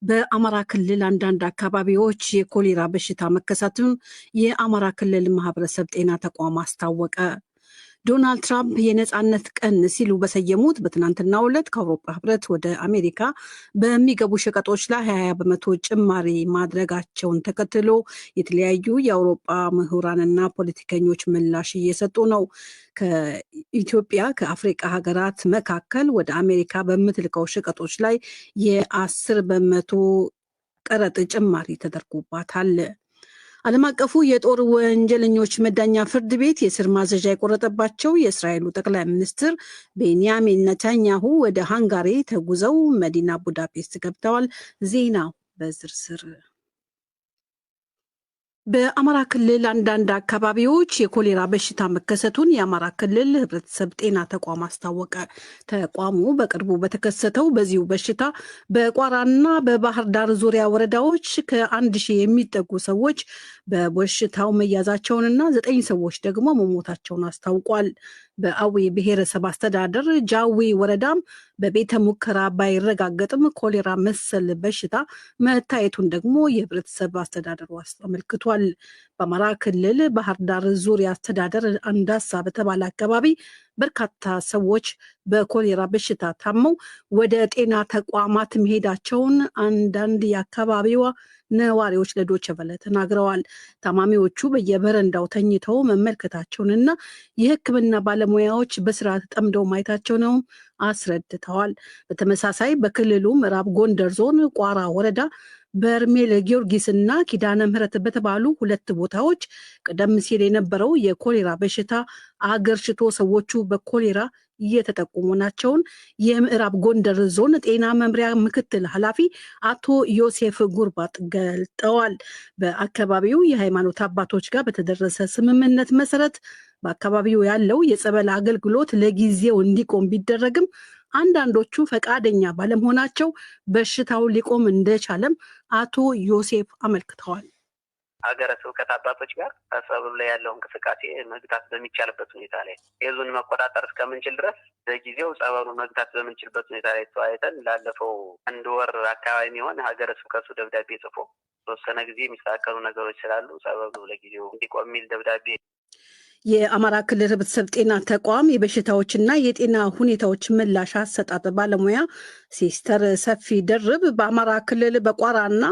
በአማራ ክልል አንዳንድ አካባቢዎች የኮሌራ በሽታ መከሰቱን የአማራ ክልል ማህበረሰብ ጤና ተቋም አስታወቀ። ዶናልድ ትራምፕ የነጻነት ቀን ሲሉ በሰየሙት በትናንትናው ዕለት ከአውሮፓ ህብረት ወደ አሜሪካ በሚገቡ ሸቀጦች ላይ 20 በመቶ ጭማሪ ማድረጋቸውን ተከትሎ የተለያዩ የአውሮፓ ምሁራንና ፖለቲከኞች ምላሽ እየሰጡ ነው። ከኢትዮጵያ ከአፍሪካ ሀገራት መካከል ወደ አሜሪካ በምትልከው ሸቀጦች ላይ የ10 በመቶ ቀረጥ ጭማሪ ተደርጎባታል። ዓለም አቀፉ የጦር ወንጀለኞች መዳኛ ፍርድ ቤት የእስር ማዘዣ የቆረጠባቸው የእስራኤሉ ጠቅላይ ሚኒስትር ቤንያሚን ኔታንያሁ ወደ ሃንጋሪ ተጉዘው መዲና ቡዳፔስት ገብተዋል። ዜናው በዝርዝር። በአማራ ክልል አንዳንድ አካባቢዎች የኮሌራ በሽታ መከሰቱን የአማራ ክልል ህብረተሰብ ጤና ተቋም አስታወቀ። ተቋሙ በቅርቡ በተከሰተው በዚሁ በሽታ በቋራና በባህር ዳር ዙሪያ ወረዳዎች ከ1000 የሚጠጉ ሰዎች በበሽታው መያዛቸውንና 9 ሰዎች ደግሞ መሞታቸውን አስታውቋል። በአዊ ብሔረሰብ አስተዳደር ጃዊ ወረዳም በቤተ ሙከራ ባይረጋገጥም ኮሌራ መሰል በሽታ መታየቱን ደግሞ የህብረተሰብ አስተዳደሩ አመልክቷል። በአማራ ክልል ባህር ዳር ዙሪያ አስተዳደር አንዳሳ በተባለ አካባቢ በርካታ ሰዎች በኮሌራ በሽታ ታመው ወደ ጤና ተቋማት መሄዳቸውን አንዳንድ የአካባቢዋ ነዋሪዎች ለዶይቼ ቬለ ተናግረዋል። ታማሚዎቹ በየበረንዳው ተኝተው መመልከታቸውንና የሕክምና ባለሙያዎች በስራ ተጠምደው ማየታቸው ነው አስረድተዋል። በተመሳሳይ በክልሉ ምዕራብ ጎንደር ዞን ቋራ ወረዳ በርሜል ጊዮርጊስና ኪዳነ ምህረት በተባሉ 2 ቦታዎች ቀደም ሲል የነበረው የኮሌራ በሽታ አገርሽቶ ሰዎቹ በኮሌራ እየተጠቁ መሆናቸውን የምዕራብ ጎንደር ዞን ጤና መምሪያ ምክትል ኃላፊ አቶ ዮሴፍ ጉርባጥ ገልጠዋል። በአካባቢው የሃይማኖት አባቶች ጋር በተደረሰ ስምምነት መሰረት በአካባቢው ያለው የጸበል አገልግሎት ለጊዜው እንዲቆም ቢደረግም አንዳንዶቹ ፈቃደኛ ባለመሆናቸው በሽታው ሊቆም እንደቻለም አቶ ዮሴፍ አመልክተዋል። ሀገረ ስብከት አባቶች ጋር ጸበሉ ላይ ያለው እንቅስቃሴ መግታት በሚቻልበት ሁኔታ ላይ የዙን መቆጣጠር እስከምንችል ድረስ በጊዜው ጸበሉን መግታት በምንችልበት ሁኔታ ላይ ተወያይተን ላለፈው 1 ወር አካባቢ የሚሆን ሀገረ ስብከቱ ደብዳቤ ጽፎ ተወሰነ ጊዜ የሚስተካከሉ ነገሮች ስላሉ ጸበሉ ለጊዜው እንዲቆም የሚል ደብዳቤ የአማራ ክልል ህብረተሰብ ጤና ተቋም የበሽታዎችና የጤና ሁኔታዎች ምላሽ አሰጣጥ ባለሙያ ሲስተር ሰፊ ደርብ በአማራ ክልል በቋራና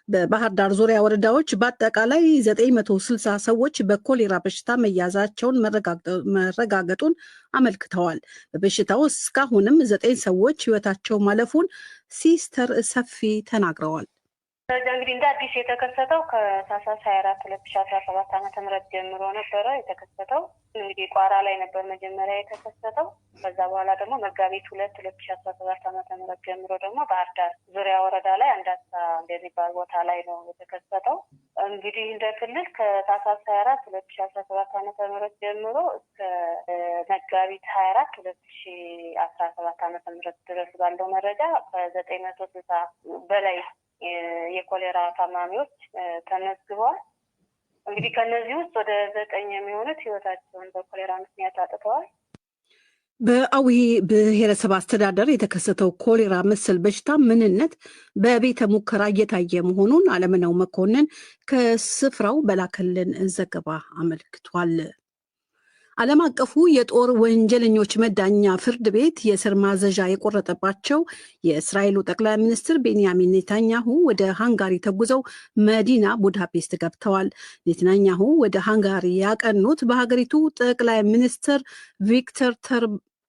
በባህር ዳር ዙሪያ ወረዳዎች በአጠቃላይ 960 ሰዎች በኮሌራ በሽታ መያዛቸውን መረጋገጡን አመልክተዋል። በበሽታው እስካሁንም 9 ሰዎች ህይወታቸው ማለፉን ሲስተር ሰፊ ተናግረዋል። እንግዲህ እንደ አዲስ የተከሰተው ከታህሳስ 24 2017 ዓ.ም ጀምሮ ነበረ የተከሰተው። እንግዲህ ቋራ ላይ ነበር መጀመሪያ የተከሰተው። ከዛ በኋላ ደግሞ መጋቢት 2 2017 ዓ.ም ጀምሮ ደግሞ ባህር ዳር ዙሪያ ወረዳ ላይ አንዳሳ እንደሚባል ቦታ ላይ ነው የተከሰተው። እንግዲህ እንደ ክልል ከታህሳስ 24 2017 ዓ.ም ጀምሮ እስከ መጋቢት 24 2017 ዓ.ም ድረስ ባለው መረጃ ከ960 በላይ የኮሌራ ታማሚዎች ተመዝግበዋል። እንግዲህ ከነዚህ ውስጥ ወደ 9 የሚሆኑት ህይወታቸውን በኮሌራ ምክንያት አጥተዋል። በአዊ ብሔረሰብ አስተዳደር የተከሰተው ኮሌራ መሰል በሽታ ምንነት በቤተ ሙከራ እየታየ መሆኑን አለምነው መኮንን ከስፍራው በላከልን ዘገባ አመልክቷል። ዓለም አቀፉ የጦር ወንጀለኞች መዳኛ ፍርድ ቤት የእስር ማዘዣ የቆረጠባቸው የእስራኤሉ ጠቅላይ ሚኒስትር ቤንያሚን ኔታንያሁ ወደ ሃንጋሪ ተጉዘው መዲና ቡዳፔስት ገብተዋል። ኔታንያሁ ወደ ሃንጋሪ ያቀኑት በሀገሪቱ ጠቅላይ ሚኒስትር ቪክተር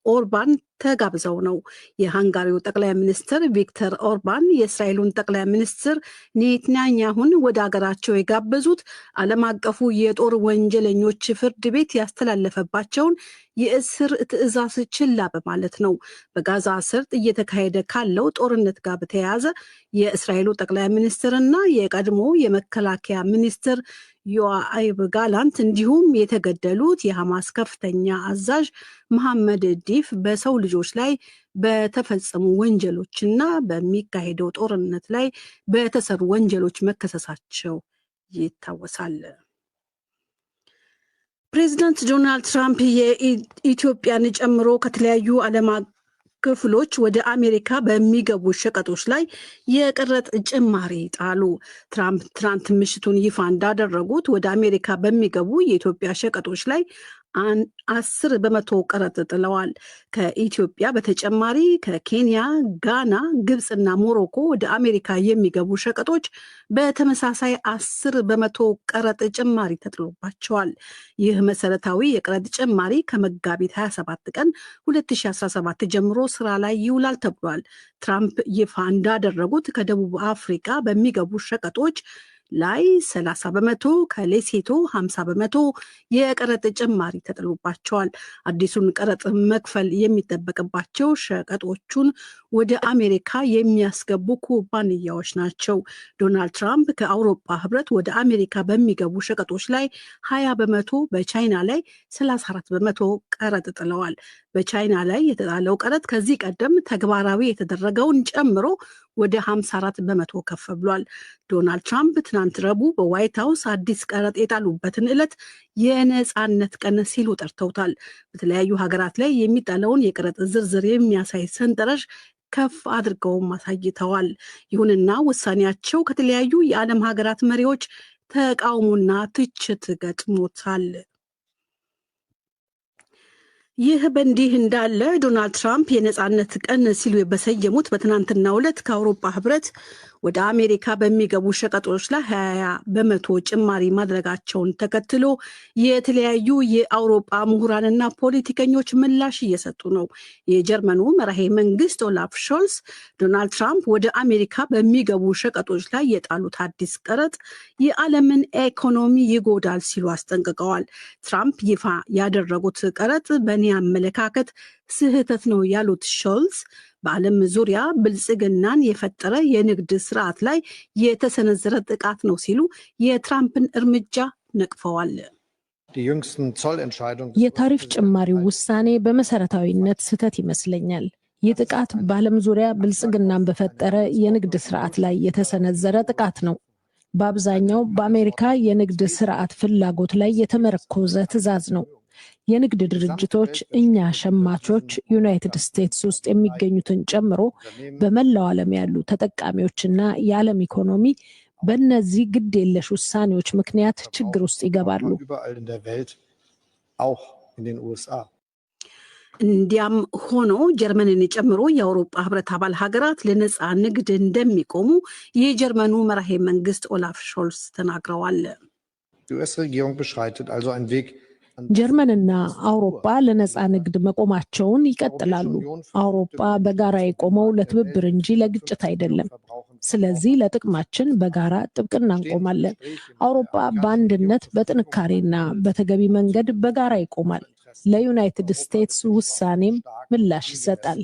ኦርባን ተጋብዘው ነው። የሃንጋሪው ጠቅላይ ሚኒስትር ቪክተር ኦርባን የእስራኤሉን ጠቅላይ ሚኒስትር ኔታንያሁን ወደ ሀገራቸው የጋበዙት ዓለም አቀፉ የጦር ወንጀለኞች ፍርድ ቤት ያስተላለፈባቸውን የእስር ትዕዛዝ ችላ በማለት ነው። በጋዛ ሰርጥ እየተካሄደ ካለው ጦርነት ጋር በተያያዘ የእስራኤሉ ጠቅላይ ሚኒስትርና የቀድሞ የመከላከያ ሚኒስትር ዮአብ ጋላንት እንዲሁም የተገደሉት የሐማስ ከፍተኛ አዛዥ መሐመድ ዲፍ በሰው ልጆች ላይ በተፈጸሙ ወንጀሎችና በሚካሄደው ጦርነት ላይ በተሰሩ ወንጀሎች መከሰሳቸው ይታወሳል። ፕሬዚዳንት ዶናልድ ትራምፕ የኢትዮጵያን ጨምሮ ከተለያዩ ዓለም ክፍሎች ወደ አሜሪካ በሚገቡ ሸቀጦች ላይ የቀረጥ ጭማሪ ጣሉ። ትራምፕ ትናንት ምሽቱን ይፋ እንዳደረጉት ወደ አሜሪካ በሚገቡ የኢትዮጵያ ሸቀጦች ላይ 10% ቀረጥ ጥለዋል። ከኢትዮጵያ በተጨማሪ ከኬንያ፣ ጋና፣ ግብፅና ሞሮኮ ወደ አሜሪካ የሚገቡ ሸቀጦች በተመሳሳይ 10% ቀረጥ ጭማሪ ተጥሎባቸዋል። ይህ መሰረታዊ የቀረጥ ጭማሪ ከመጋቢት 27 ቀን 2017 ጀምሮ ስራ ላይ ይውላል ተብሏል። ትራምፕ ይፋ እንዳደረጉት ከደቡብ አፍሪካ በሚገቡ ሸቀጦች ላይ 30%፣ ከሌሴቶ 50% የቀረጥ ጭማሪ ተጥሎባቸዋል። አዲሱን ቀረጥ መክፈል የሚጠበቅባቸው ሸቀጦቹን ወደ አሜሪካ የሚያስገቡ ኩባንያዎች ናቸው። ዶናልድ ትራምፕ ከአውሮፓ ህብረት ወደ አሜሪካ በሚገቡ ሸቀጦች ላይ 20%፣ በቻይና ላይ 34% ቀረጥ ጥለዋል። በቻይና ላይ የተጣለው ቀረጥ ከዚህ ቀደም ተግባራዊ የተደረገውን ጨምሮ ወደ 54% ከፍ ብሏል። ዶናልድ ትራምፕ ትናንት ረቡዕ በዋይት ሀውስ አዲስ ቀረጥ የጣሉበትን ዕለት የነፃነት ቀን ሲሉ ጠርተውታል። በተለያዩ ሀገራት ላይ የሚጣለውን የቀረጥ ዝርዝር የሚያሳይ ሰንጠረዥ ከፍ አድርገውም አሳይተዋል። ይሁንና ውሳኔያቸው ከተለያዩ የዓለም ሀገራት መሪዎች ተቃውሞና ትችት ገጥሞታል። ይህ በእንዲህ እንዳለ ዶናልድ ትራምፕ የነፃነት ቀን ሲሉ በሰየሙት በትናንትናው ዕለት ከአውሮፓ ህብረት ወደ አሜሪካ በሚገቡ ሸቀጦች ላይ 20% ጭማሪ ማድረጋቸውን ተከትሎ የተለያዩ የአውሮፓ ምሁራንና ፖለቲከኞች ምላሽ እየሰጡ ነው። የጀርመኑ መራሄ መንግስት ኦላፍ ሾልስ ዶናልድ ትራምፕ ወደ አሜሪካ በሚገቡ ሸቀጦች ላይ የጣሉት አዲስ ቀረጥ የዓለምን ኢኮኖሚ ይጎዳል ሲሉ አስጠንቅቀዋል። ትራምፕ ይፋ ያደረጉት ቀረጥ በእኔ አመለካከት ስህተት ነው ያሉት ሾልስ በዓለም ዙሪያ ብልጽግናን የፈጠረ የንግድ ስርዓት ላይ የተሰነዘረ ጥቃት ነው ሲሉ የትራምፕን እርምጃ ነቅፈዋል። የታሪፍ ጭማሪው ውሳኔ በመሰረታዊነት ስህተት ይመስለኛል። ይህ ጥቃት በዓለም ዙሪያ ብልጽግናን በፈጠረ የንግድ ስርዓት ላይ የተሰነዘረ ጥቃት ነው። በአብዛኛው በአሜሪካ የንግድ ስርዓት ፍላጎት ላይ የተመረኮዘ ትዕዛዝ ነው። የንግድ ድርጅቶች እኛ ሸማቾች ዩናይትድ ስቴትስ ውስጥ የሚገኙትን ጨምሮ በመላው ዓለም ያሉ ተጠቃሚዎችና የዓለም ኢኮኖሚ በእነዚህ ግድ የለሽ ውሳኔዎች ምክንያት ችግር ውስጥ ይገባሉ። እንዲያም ሆኖ ጀርመንን ጨምሮ የአውሮፓ ህብረት አባል ሀገራት ለነፃ ንግድ እንደሚቆሙ የጀርመኑ መራሄ መንግስት ኦላፍ ሾልስ ተናግረዋል። ጀርመንና አውሮፓ ለነፃ ንግድ መቆማቸውን ይቀጥላሉ። አውሮፓ በጋራ የቆመው ለትብብር እንጂ ለግጭት አይደለም። ስለዚህ ለጥቅማችን በጋራ ጥብቅና እንቆማለን። አውሮፓ በአንድነት በጥንካሬና በተገቢ መንገድ በጋራ ይቆማል። ለዩናይትድ ስቴትስ ውሳኔም ምላሽ ይሰጣል።